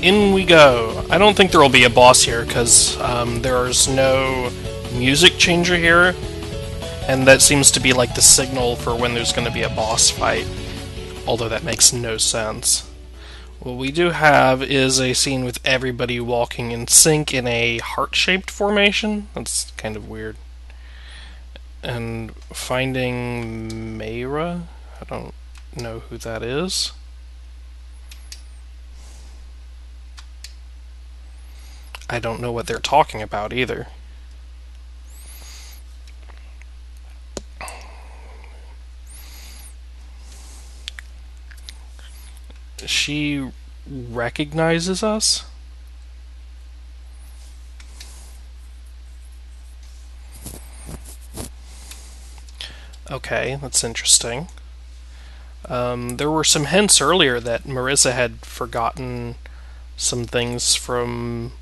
in we go. I don't think there will be a boss here, because there's no music changer here, and that seems to be like the signal for when there's going to be a boss fight, although that makes no sense. What we do have is a scene with everybody walking in sync in a heart-shaped formation. That's kind of weird. And finding Mayra? I don't know who that is. I don't know what they're talking about either. She recognizes us? Okay, that's interesting. There were some hints earlier that Marissa had forgotten some things from,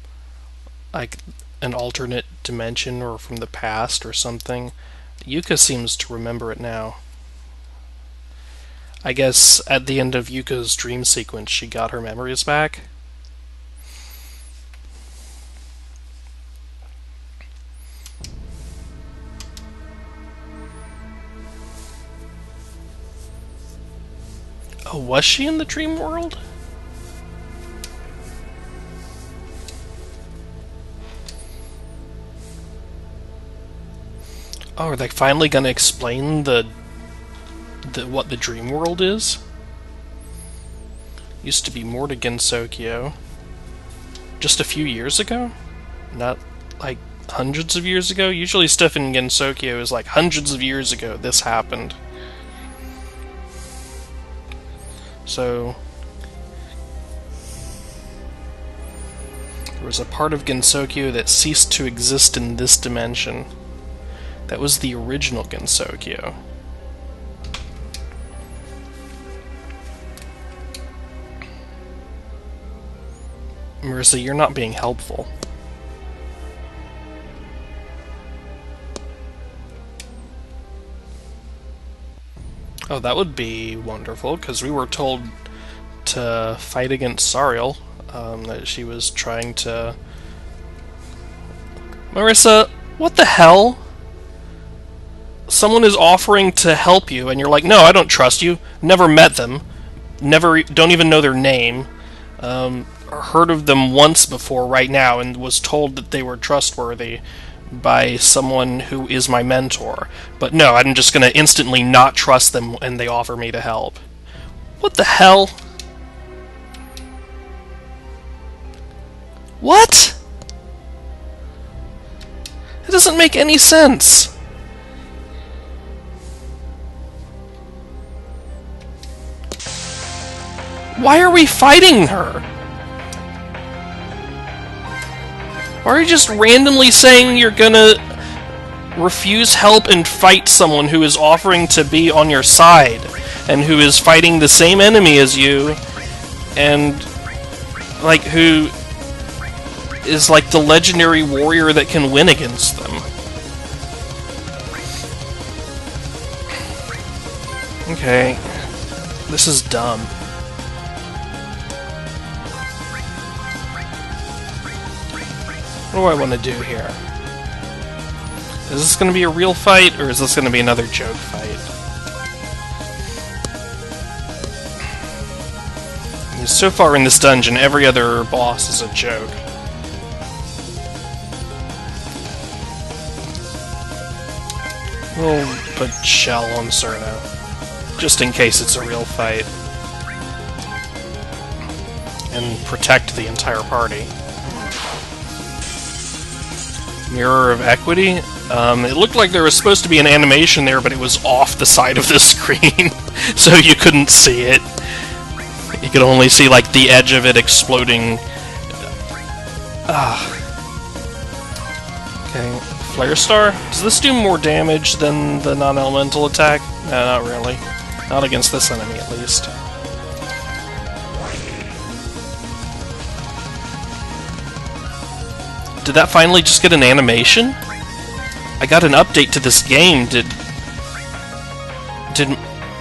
like, an alternate dimension or from the past or something. Yuka seems to remember it now. I guess at the end of Yuka's dream sequence, she got her memories back. Oh, was she in the dream world? Oh, are they finally gonna explain what the dream world is? Used to be more to Gensokyo. Just a few years ago? Not like hundreds of years ago? Usually stuff in Gensokyo is like hundreds of years ago this happened. So there was a part of Gensokyo that ceased to exist in this dimension. That was the original Gensokyo. Marissa, you're not being helpful. Oh, that would be wonderful, because we were told to fight against Sariel, that she was trying to... Marissa, what the hell? Someone is offering to help you, and you're like, no, I don't trust you. Never met them. Don't even know their name. Heard of them once before right now, and was told that they were trustworthy by someone who is my mentor. But no, I'm just going to instantly not trust them and they offer me to help. What the hell? What? It doesn't make any sense. Why are we fighting her? Why are you just randomly saying you're gonna refuse help and fight someone who is offering to be on your side, and who is fighting the same enemy as you, and, like, who is like the legendary warrior that can win against them? Okay, this is dumb. What do I want to do here? Is this going to be a real fight, or is this going to be another joke fight? So far in this dungeon, every other boss is a joke. We'll put Shell on Cerno, just in case it's a real fight. And protect the entire party. Mirror of Equity? It looked like there was supposed to be an animation there, but it was off the side of the screen, so you couldn't see it. You could only see, like, the edge of it exploding. Okay, Flare Star? Does this do more damage than the non-elemental attack? No, not really. Not against this enemy, at least. Did that finally just get an animation? I got an update to this game. Did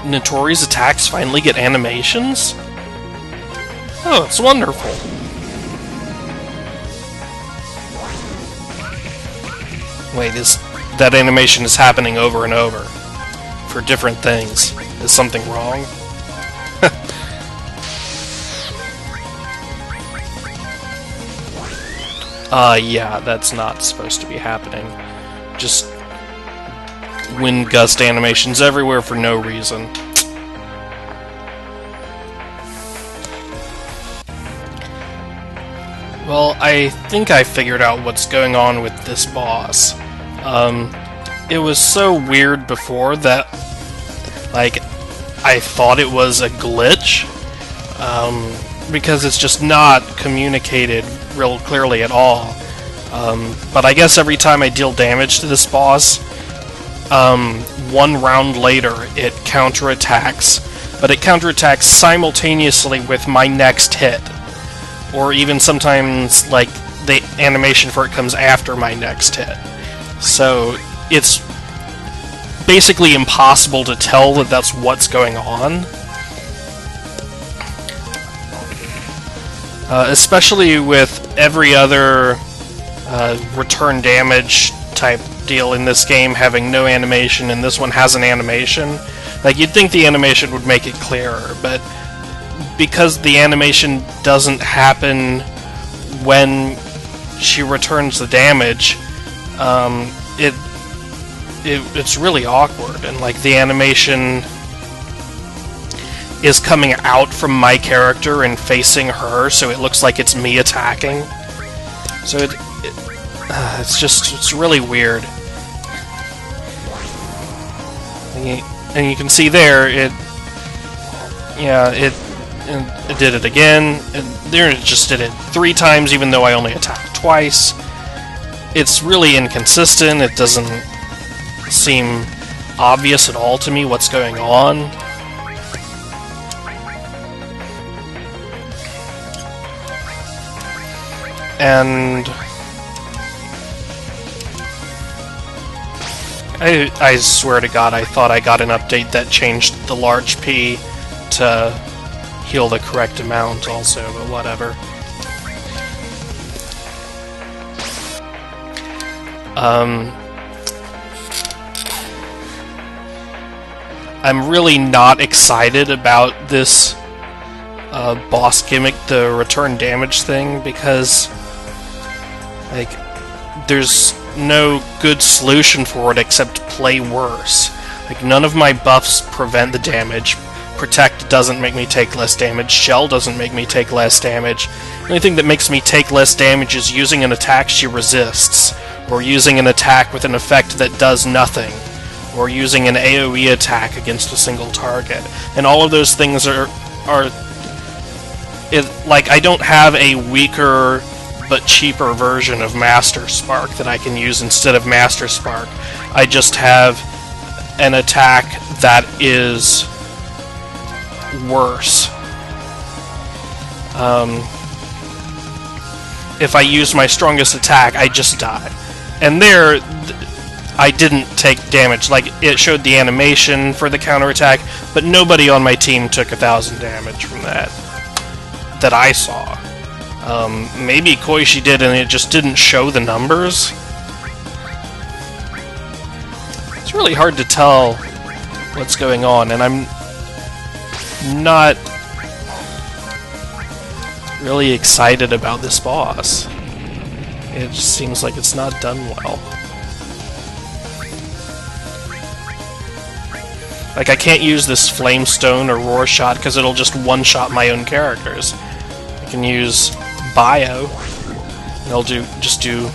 Notori's attacks finally get animations? Oh, it's wonderful. Wait, that animation is happening over and over for different things. Is something wrong? Yeah, that's not supposed to be happening. Just wind gust animations everywhere for no reason. Well, I think I figured out what's going on with this boss. It was so weird before that, like, I thought it was a glitch, because it's just not communicated real clearly at all. But I guess every time I deal damage to this boss, one round later it counterattacks, but it counterattacks simultaneously with my next hit. Or even sometimes, like, the animation for it comes after my next hit. So it's basically impossible to tell that that's what's going on. Especially with every other return damage type deal in this game having no animation, and this one has an animation. Like, you'd think the animation would make it clearer, but because the animation doesn't happen when she returns the damage, it's really awkward, and like the animation is coming out from my character and facing her, so it looks like it's me attacking. So it's really weird. And you can see there, it did it again, and there it just did it 3 times, even though I only attacked twice. It's really inconsistent. It doesn't seem obvious at all to me what's going on. And I swear to God, I thought I got an update that changed the large P to heal the correct amount also, but whatever. I'm really not excited about this boss gimmick, the return damage thing, because like there's no good solution for it except play worse. Like, none of my buffs prevent the damage. Protect doesn't make me take less damage. Shell doesn't make me take less damage. The only thing that makes me take less damage is using an attack she resists, or using an attack with an effect that does nothing, or using an AoE attack against a single target. And all of those things are like, I don't have a weaker but cheaper version of Master Spark that I can use instead of Master Spark. I just have an attack that is worse. If I use my strongest attack, I just die. And there, I didn't take damage. Like, it showed the animation for the counterattack, but nobody on my team took 1,000 damage from that I saw. Maybe Koishi did, and it just didn't show the numbers. It's really hard to tell what's going on, and I'm not really excited about this boss. It just seems like it's not done well. Like, I can't use this Flamestone or Roar Shot because it'll just one-shot my own characters. I can use Bio, and it'll just do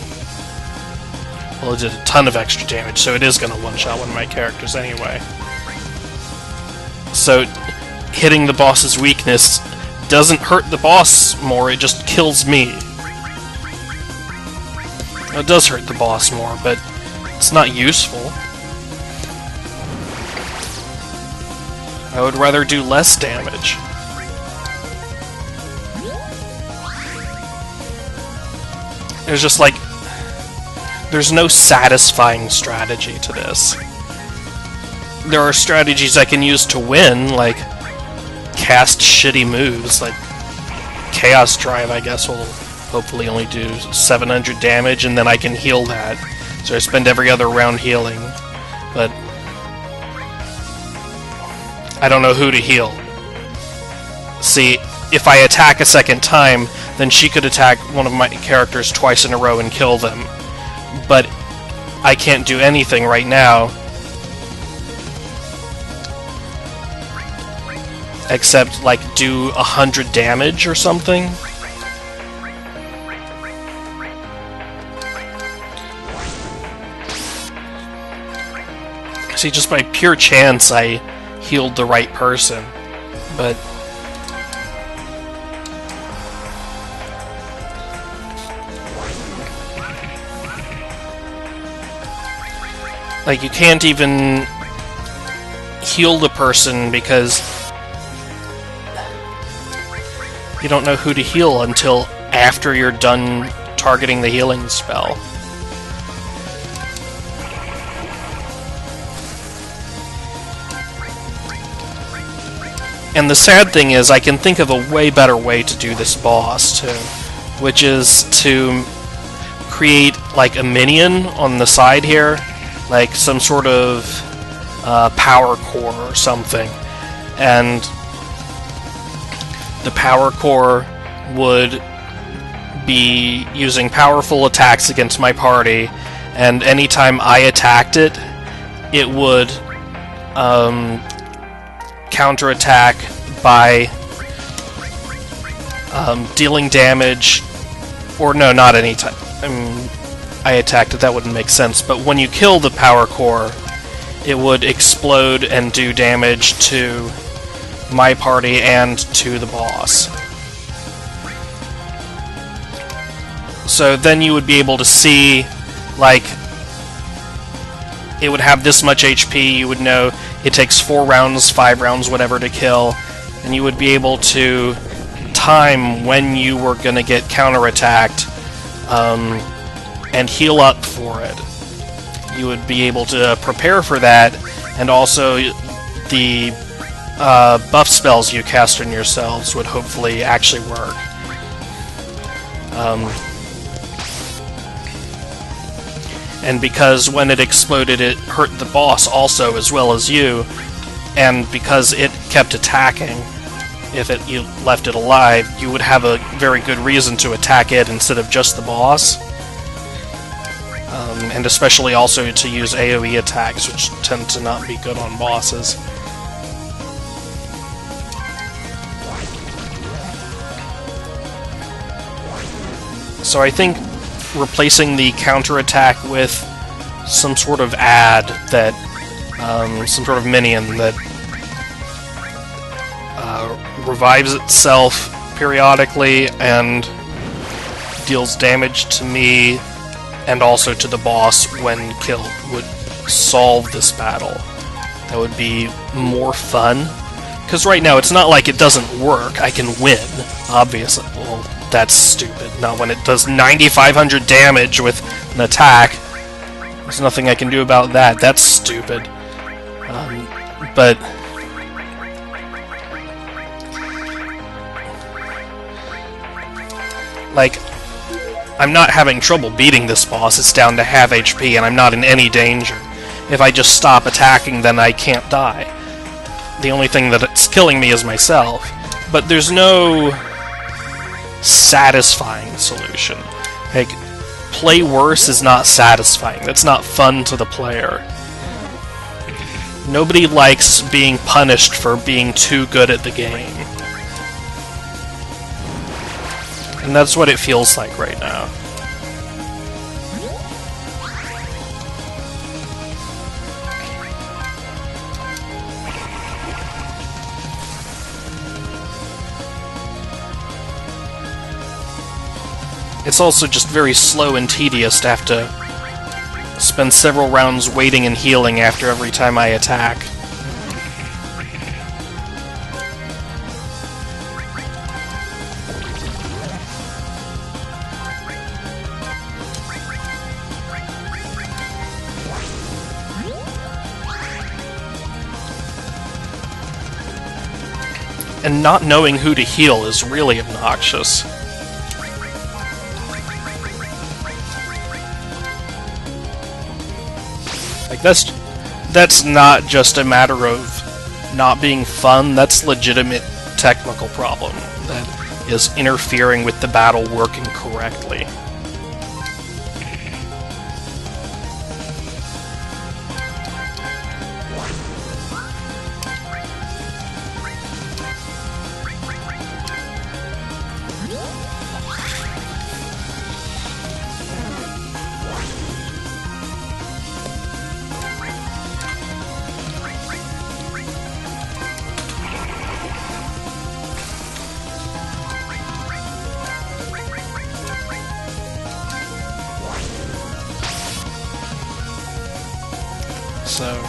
well, it did a ton of extra damage, so it is going to one-shot one of my characters anyway. So, hitting the boss's weakness doesn't hurt the boss more, it just kills me. It does hurt the boss more, but it's not useful. I would rather do less damage. There's just like, there's no satisfying strategy to this. There are strategies I can use to win, like cast shitty moves, like Chaos Drive, I guess, will hopefully only do 700 damage, and then I can heal that. So I spend every other round healing, but I don't know who to heal. See, if I attack a second time, then she could attack one of my characters twice in a row and kill them. But I can't do anything right now except, like, do 100 damage or something. See, just by pure chance, I healed the right person, but like, you can't even heal the person because you don't know who to heal until after you're done targeting the healing spell. And the sad thing is, I can think of a way better way to do this boss, too, which is to create, like, a minion on the side here, like some sort of power core or something, and the power core would be using powerful attacks against my party, and anytime I attacked it, it would counterattack by dealing damage, or no, not any time. I attacked it, that wouldn't make sense, but when you kill the power core, it would explode and do damage to my party and to the boss. So then you would be able to see, like, it would have this much HP, you would know it takes 4 rounds, 5 rounds, whatever to kill, and you would be able to time when you were going to get counterattacked and heal up for it. You would be able to prepare for that, and also the buff spells you cast on yourselves would hopefully actually work. And because when it exploded it hurt the boss also as well as you, and because it kept attacking, if you left it alive, you would have a very good reason to attack it instead of just the boss. And especially also to use AoE attacks, which tend to not be good on bosses. So I think replacing the counterattack with some sort of ad that, some sort of minion that revives itself periodically and deals damage to me and also to the boss when killed would solve this battle. That would be more fun. Because right now it's not like it doesn't work. I can win, obviously. Well, that's stupid. Not when it does 9,500 damage with an attack. There's nothing I can do about that. That's stupid. But like, I'm not having trouble beating this boss. It's down to half HP, and I'm not in any danger. If I just stop attacking, then I can't die. The only thing that's killing me is myself. But there's no satisfying solution. Like, play worse is not satisfying. That's not fun to the player. Nobody likes being punished for being too good at the game. And that's what it feels like right now. It's also just very slow and tedious to have to spend several rounds waiting and healing after every time I attack. And not knowing who to heal is really obnoxious. Like, that's not just a matter of not being fun, that's legitimate technical problem that is interfering with the battle working correctly. So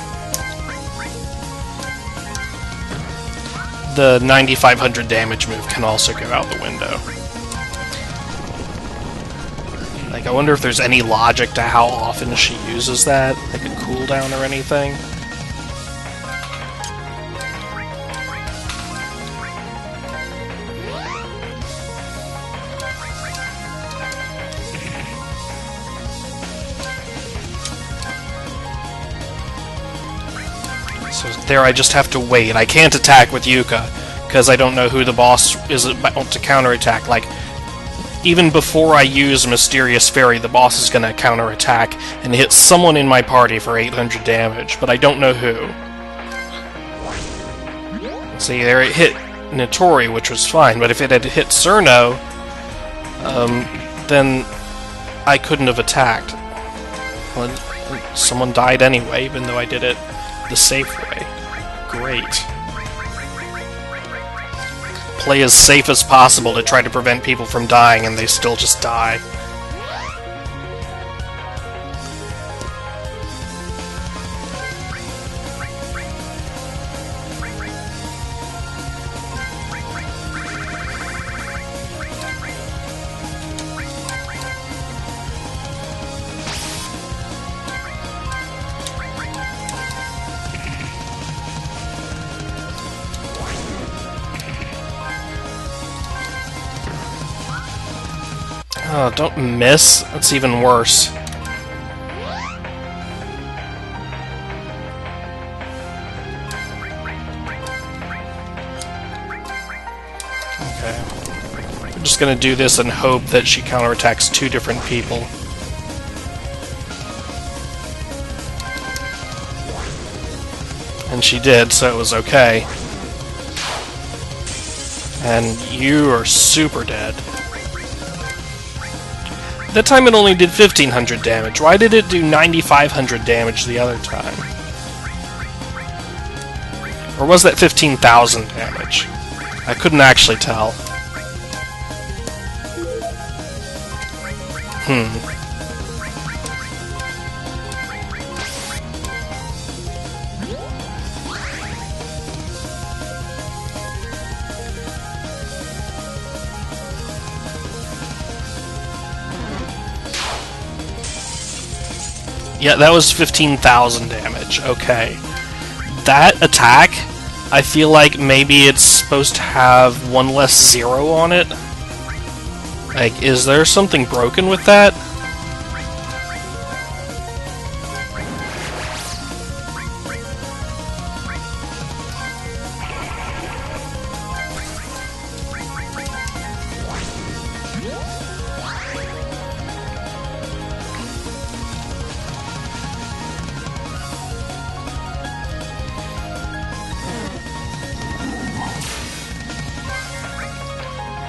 the 9,500 damage move can also go out the window. Like, I wonder if there's any logic to how often she uses that, like a cooldown or anything. So there I just have to wait. I can't attack with Yuka, because I don't know who the boss is about to counterattack. Like, even before I use Mysterious Fairy, the boss is going to counterattack and hit someone in my party for 800 damage, but I don't know who. See, there it hit Notori, which was fine, but if it had hit Cerno, then I couldn't have attacked. Well, someone died anyway, even though I did it the safe way. Great. Play as safe as possible to try to prevent people from dying, and they still just die. Oh, don't miss. That's even worse. Okay. We're just gonna do this and hope that she counterattacks two different people. And she did, so it was okay. And you are super dead. That time it only did 1,500 damage. Why did it do 9,500 damage the other time? Or was that 15,000 damage? I couldn't actually tell. Yeah, that was 15,000 damage. Okay. That attack, I feel like maybe it's supposed to have one less zero on it. Like, is there something broken with that?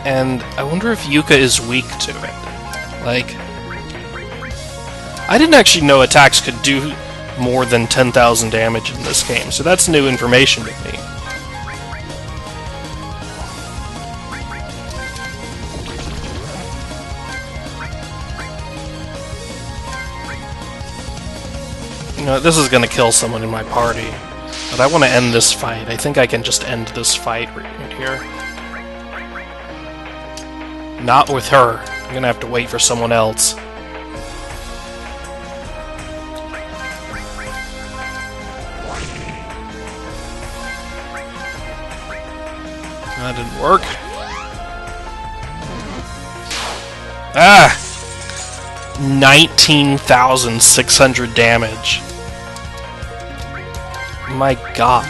And I wonder if Yuka is weak to it. Like, I didn't actually know attacks could do more than 10,000 damage in this game, so that's new information to me. You know, this is gonna kill someone in my party, but I want to end this fight. I think I can just end this fight right here. Not with her. I'm gonna have to wait for someone else. That didn't work. Ah! 19,600 damage. My god.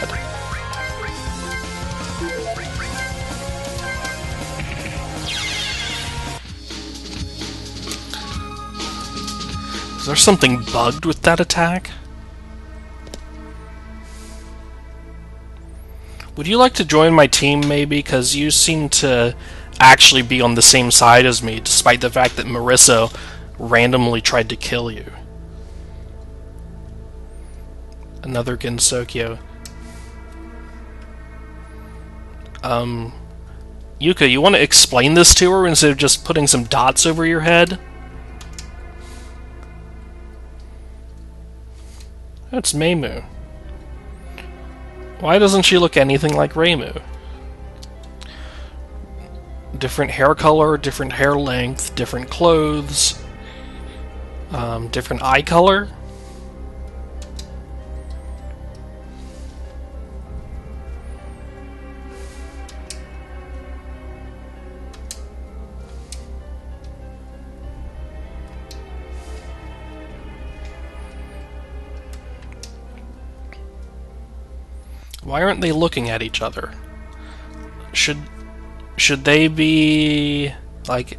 Is there something bugged with that attack? Would you like to join my team, maybe? Because you seem to actually be on the same side as me, despite the fact that Marissa randomly tried to kill you. Another Gensokyo. Yuka, you want to explain this to her instead of just putting some dots over your head? That's Meimu. Why doesn't she look anything like Reimu? Different hair color, different hair length, different clothes, different eye color. Why aren't they looking at each other? Should they be, like,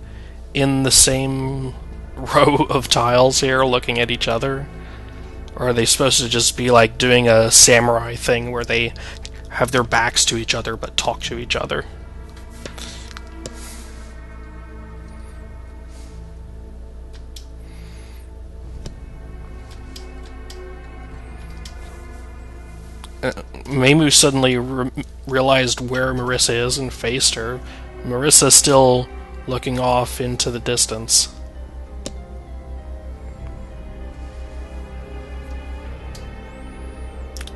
in the same row of tiles here, looking at each other? Or are they supposed to just be, like, doing a samurai thing where they have their backs to each other but talk to each other? Meimu suddenly realized where Marissa is and faced her. Marissa's still looking off into the distance.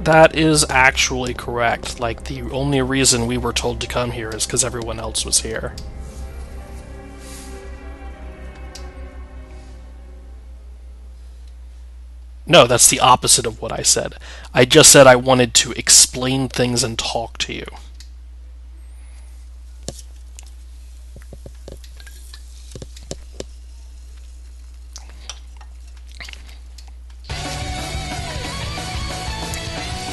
That is actually correct. Like, the only reason we were told to come here is because everyone else was here. No, that's the opposite of what I said. I just said I wanted to explain things and talk to you.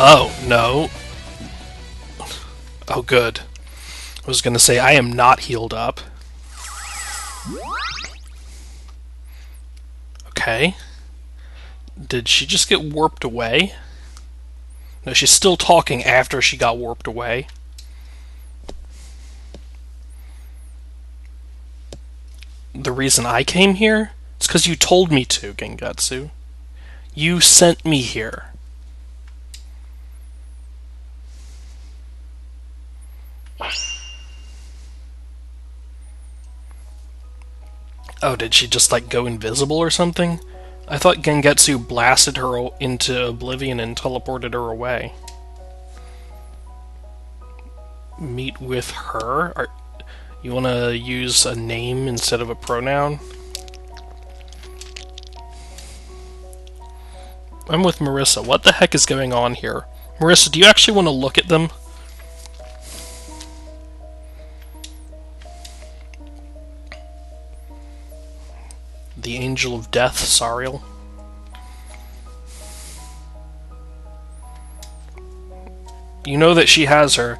Oh, no. Oh, good. I was gonna say, I am not healed up. Okay. Did she just get warped away? No, she's still talking after she got warped away. The reason I came here? It's because you told me to, Gengatsu. You sent me here. Oh, did she just, like, go invisible or something? I thought Gengetsu blasted her into oblivion and teleported her away. Meet with her? You want to use a name instead of a pronoun? I'm with Marissa. What the heck is going on here? Marissa, do you actually want to look at them? The Angel of Death, Sariel. You know that she has her.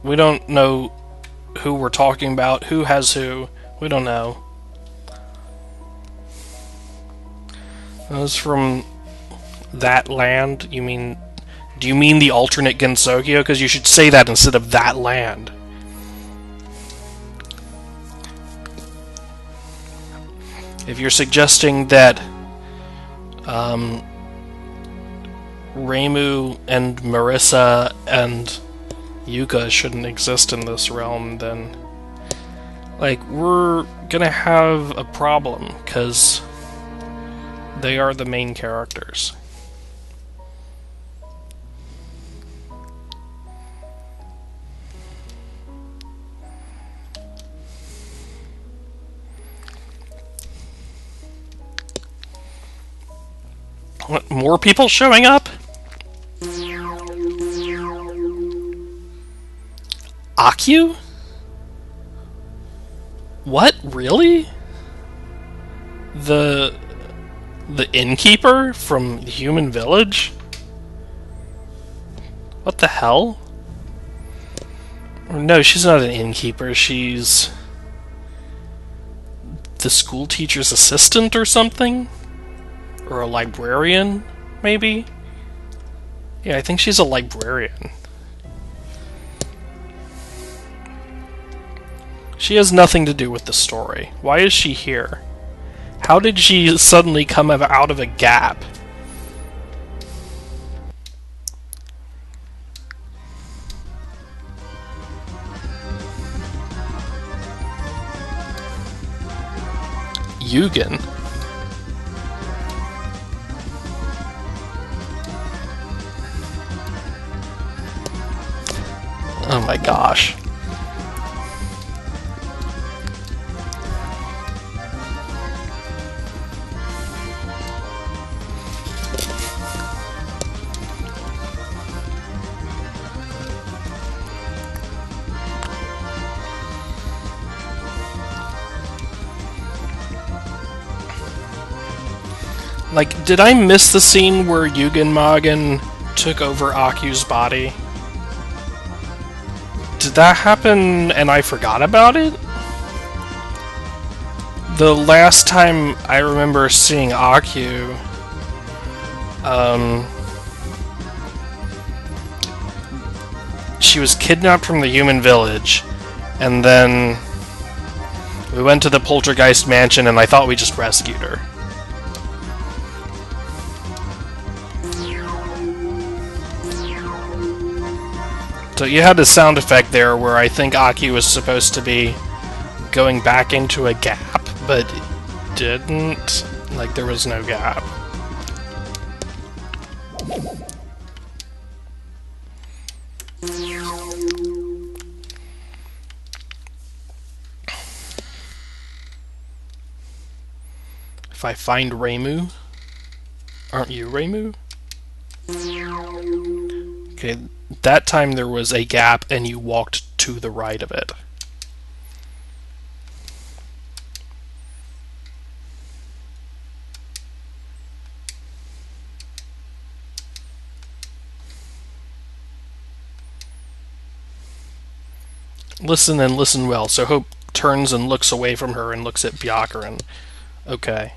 We don't know who we're talking about, who has who. We don't know. As from that land, you mean... Do you mean the alternate Gensokyo? Because you should say that instead of that land. If you're suggesting that Reimu and Marissa and Yuka shouldn't exist in this realm, then, like, we're gonna have a problem, because they are the main characters. What, more people showing up? Akyu? What? Really? The innkeeper from the Human Village? What the hell? No, she's not an innkeeper, she's the school teacher's assistant or something? Or a librarian, maybe? Yeah, I think she's a librarian. She has nothing to do with the story. Why is she here? How did she suddenly come out of a gap? Yugen. Oh my gosh. Like, did I miss the scene where Yugen Magen took over Aku's body? Did that happen and I forgot about it? The last time I remember seeing Aku, she was kidnapped from the human village, and then we went to the Poltergeist mansion and I thought we just rescued her. So you had a sound effect there where I think Aki was supposed to be going back into a gap, but didn't. Like, there was no gap. If I find Reimu... Aren't you Reimu? Okay, that time there was a gap and you walked to the right of it. Listen and listen well. So Hope turns and looks away from her and looks at Byakuran. Okay.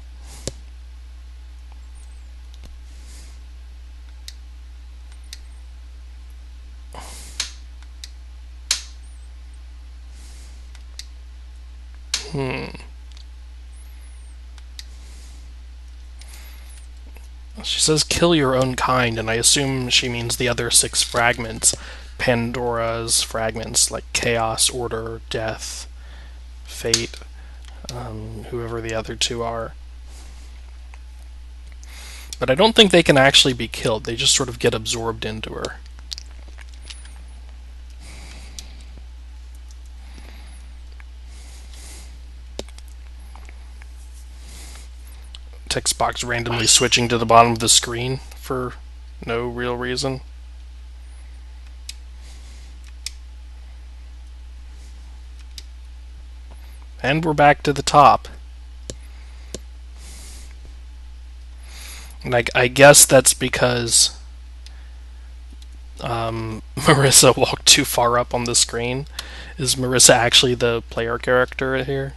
She says kill your own kind, and I assume she means the other 6 fragments. Pandora's fragments, like Chaos, Order, Death, Fate, whoever the other 2 are. But I don't think they can actually be killed, they just sort of get absorbed into her. Text box randomly switching to the bottom of the screen for no real reason. And we're back to the top. Like, I guess that's because Marissa walked too far up on the screen. Is Marissa actually the player character here?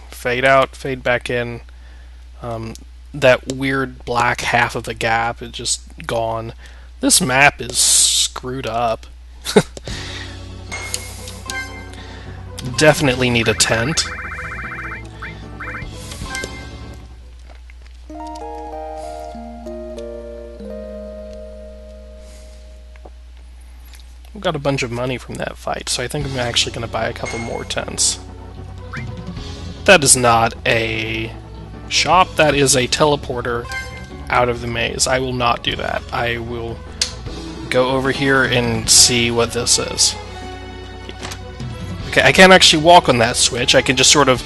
Fade out, fade back in. That weird black half of the gap is just gone. This map is screwed up. Definitely need a tent. We got a bunch of money from that fight, so I think I'm actually going to buy a couple more tents. That is not a shop, that is a teleporter out of the maze. I will not do that. I will go over here and see what this is. Okay, I can't actually walk on that switch. I can just sort of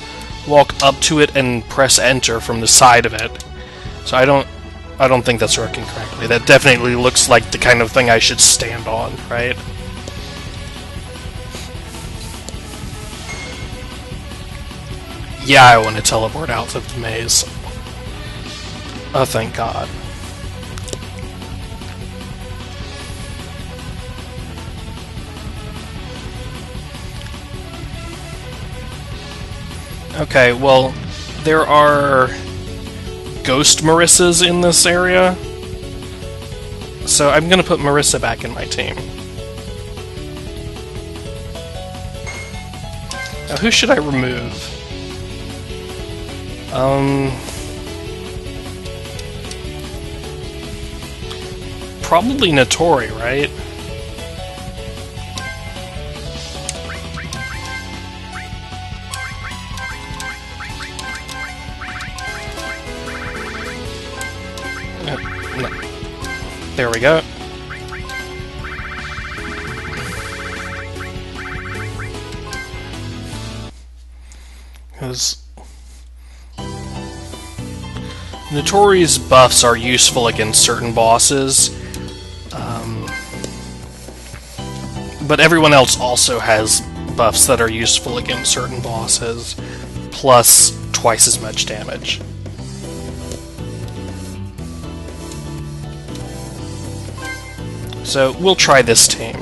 walk up to it and press enter from the side of it. So I don't think that's working correctly. That definitely looks like the kind of thing I should stand on, right? Yeah, I want to teleport out of the maze. Oh, thank God. Okay, well, there are ghost Marissas in this area, so I'm gonna put Marissa back in my team. Now, who should I remove? Probably Notori, right? No. There we go. Because Notori's buffs are useful against certain bosses, but everyone else also has buffs that are useful against certain bosses, plus twice as much damage. So we'll try this team.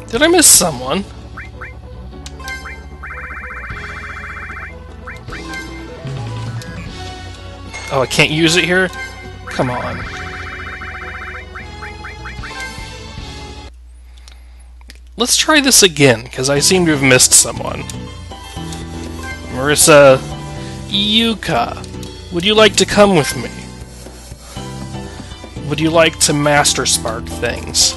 Did I miss someone? Oh, I can't use it here? Come on. Let's try this again, because I seem to have missed someone. Marissa Yuka, would you like to come with me? Would you like to Master Spark things?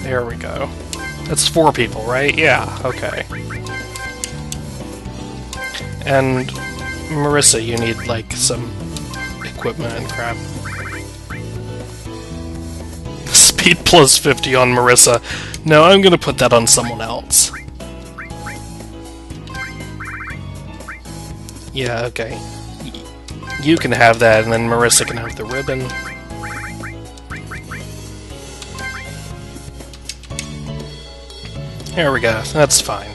There we go. That's 4 people, right? Yeah, okay. And Marissa, you need, like, some equipment and crap. Speed plus 50 on Marissa. No, I'm gonna put that on someone else. Yeah, okay. You can have that, and then Marissa can have the ribbon. There we go, that's fine.